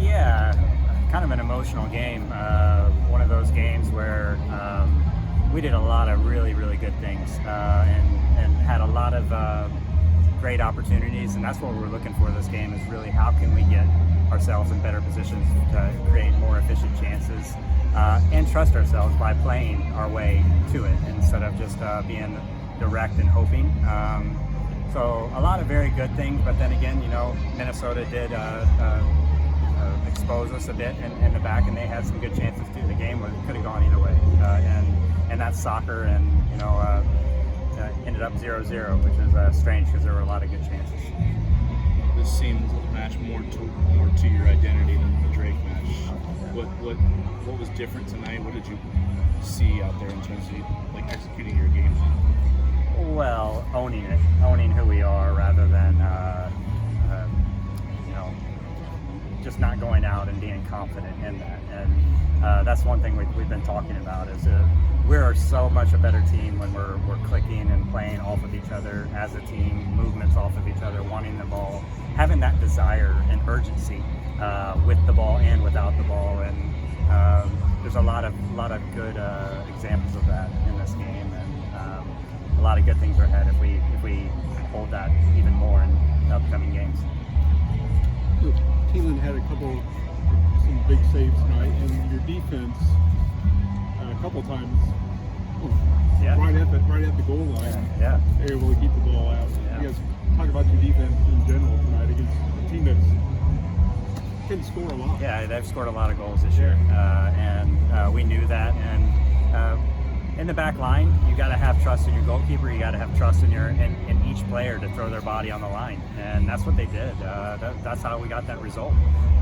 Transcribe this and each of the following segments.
Yeah, kind of an emotional game. One of those games where we did a lot of really, really good things and had a lot of great opportunities, and that's what we're looking for this game is really how can we get ourselves in better positions to create more efficient chances and trust ourselves by playing our way to it instead of just being direct and hoping. So a lot of very good things, but then again, Minnesota did expose us a bit in the back, and they had some good chances too. The game could have gone either way, and that's soccer, and ended up 0-0, which is strange because there were a lot of good chances. This seemed match more to your identity than the Drake match. What was different tonight? What did you see out there in terms of executing your game? Well, owning who we are rather than just not going out and being confident in that. And that's one thing we've been talking about is we're so much a better team when we're clicking and playing off of each other as a team, movements off of each other, wanting the ball, having that desire and urgency with the ball and without the ball. And there's a lot of good examples of that in this game, and a lot of good things are ahead if we hold that even more in upcoming games. Creighton had some big saves tonight, and your defense a couple times right at the goal line. Yeah. They're able to keep the ball out. Yeah. You guys talk about your defense in general tonight against a team that can score a lot. Yeah, they've scored a lot of goals this year, and we knew that. And in the back line, you got to have trust in your goalkeeper. You got to have trust in in each player to throw their body on the line, and that's what they did. That's how we got that result,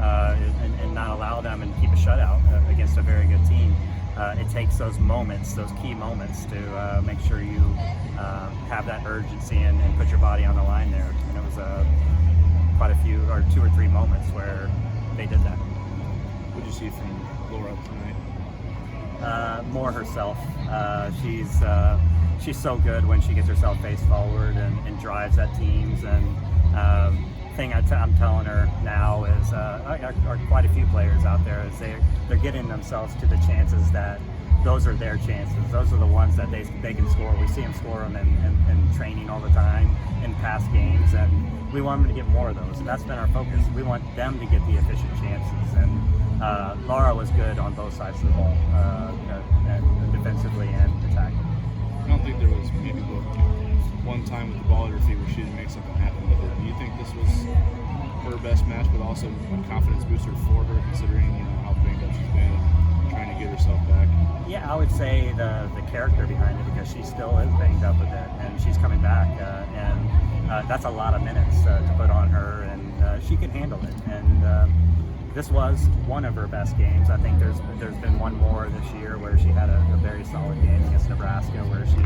and not allow them and keep a shutout against a very good team. It takes those moments, those key moments, to make sure you have that urgency and put your body on the line there. And it was quite a few, or 2 or 3 moments where they did that. What did you see from Laura tonight? More herself. She's so good when she gets herself face forward and drives at teams. And thing I'm telling her now is, are quite a few players out there, is they're getting themselves to the chances that those are their chances. Those are the ones that they can score. We see them score them in training all the time, in past games, and we want them to get more of those. And that's been our focus. We want them to get the efficient chances. And Laura was good on both sides of the ball, and defensively and attacking. I don't think there was maybe one time with the ball at her feet where she didn't make something happen with it. Do you think this was her best match, but also a confidence booster for her, considering how banged up she's been and trying to get herself back? Yeah, I would say the character behind it, because she still is banged up a bit, and she's coming back, and that's a lot of minutes to put on her, and she can handle it. And this was one of her best games. I think there's been one more this year where she had a very solid game against Nebraska, where she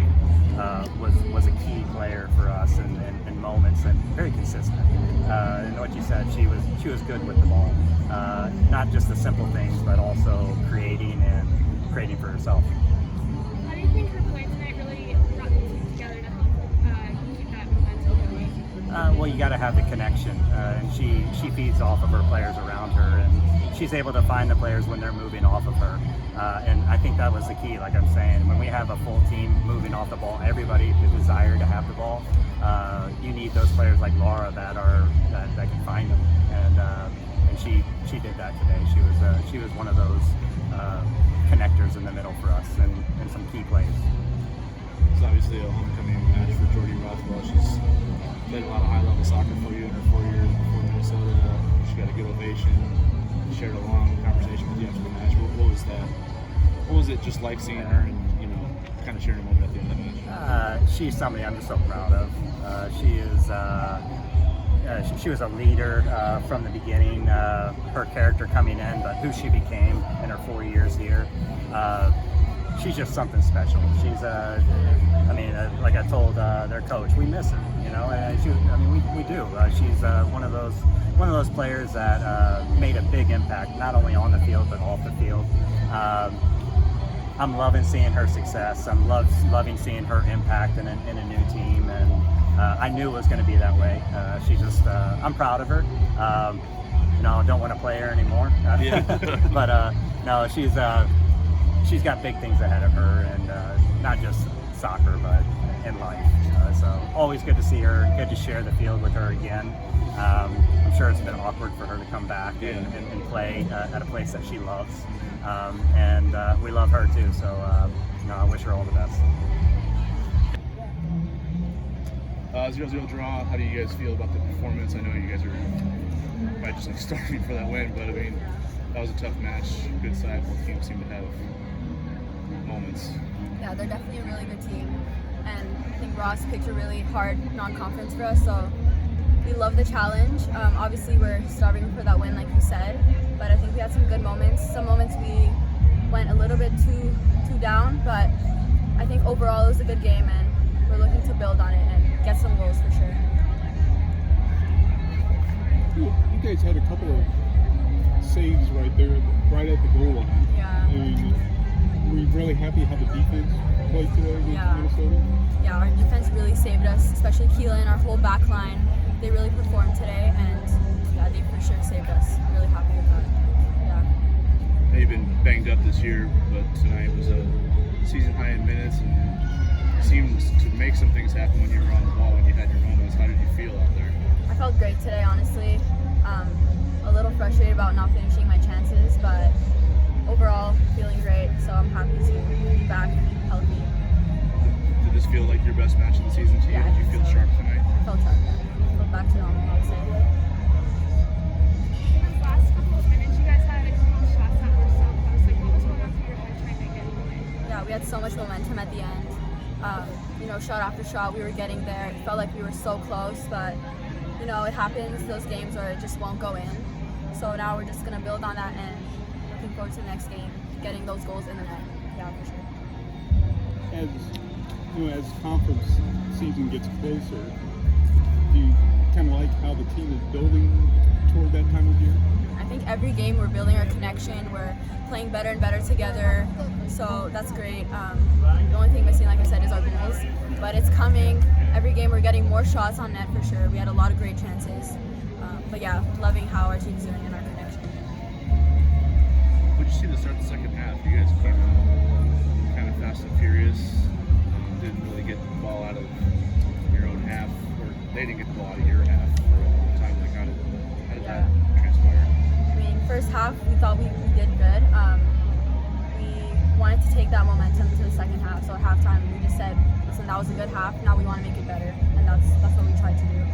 was a key player for us in moments, and very consistent. And what you said, she was good with the ball, not just the simple things, but also creating for herself. How do you think her play tonight really brought the team together to help keep that momentum going? Well, you got to have the connection, and she feeds off of her players around her, and she's able to find the players when they're moving off of her. And I think that was the key. Like I'm saying, when we have a full team moving off the ball, everybody the desire to have the ball. You need those players like Laura that can find them, and she did that today. She was one of those connectors in the middle for us, and some key plays. It's obviously a homecoming match for Jordy Rothwell. She's played a lot of high-level soccer for you in her 4 years before Minnesota. She got a good ovation. Shared a long conversation with you after the match. What was that? What was it just like seeing her and kind of sharing a moment at the end of the match? She's somebody I'm just so proud of. She was a leader from the beginning. Her character coming in, but who she became in her 4 years here. She's just something special. She's like I told their coach, we miss her. And we do. She's one of those players that made a big impact, not only on the field but off the field. I'm loving seeing her success. I'm loving seeing her impact in a new team, and I knew it was going to be that way. I'm proud of her. don't want to play her anymore. But no, she's got big things ahead of her, and not just soccer, but in life. So always good to see her. Good to share the field with her again. I'm sure it's been awkward for her to come back and play at a place that she loves, and we love her too. So I wish her all the best. 0-0 draw. How do you guys feel about the performance? I know you guys are probably just like starving for that win, but I mean, that was a tough match. Good side. Both teams seem to have moments. Yeah, they're definitely a really good team, and I think Ross picked a really hard non-conference for us, so we love the challenge. Obviously, we're starving for that win, like you said, but I think we had some good moments. Some moments we went a little bit too down, but I think overall it was a good game, and we're looking to build on it and get some goals for sure. You guys had a couple of saves right there, right at the goal line. Yeah. And were you really happy how the defense played today against Minnesota? Yeah, our defense really saved us, especially Keelan, our whole back line. They really performed today, and yeah, they for sure saved us. Really happy with that. Yeah. You've been banged up this year, but tonight was a season high in minutes, and seemed to make some things happen when you were on the ball, when you had your moments. How did you feel out there? I felt great today, honestly. A little frustrated about not finishing my chances, but overall feeling great. So I'm happy to be back healthy. Did this feel like your best match of the season to you? Yeah, Did you feel sharp tonight? I felt sharp. I felt back to normal, I would say. Those last couple of minutes, you guys had a couple of shots that were so close. Like, what was going on through your head trying to get going? Yeah, we had so much momentum at the end. Shot after shot, we were getting there. It felt like we were so close, but it happens, those games where it just won't go in. So now we're just going to build on that and looking forward to the next game, getting those goals in the net. Yeah, for sure. As conference season gets closer, do you kind of like how the team is building toward that time of year? I think every game we're building our connection, we're playing better and better together, so that's great. The only thing missing, like I said, is our goals, but it's coming. Every game we're getting more shots on net for sure. We had a lot of great chances, but yeah, loving how our team's doing and our connection. What did you see to start the second half? You guys came out kind of fast and furious, didn't really get the ball out of your own half, or they didn't get the ball out of your half for a time. Like, how did that transpire? I mean, first half we thought we did good. We wanted to take that momentum to the second half, so at halftime we just said, listen, that was a good half, now we want to make it better, and that's what we tried to do.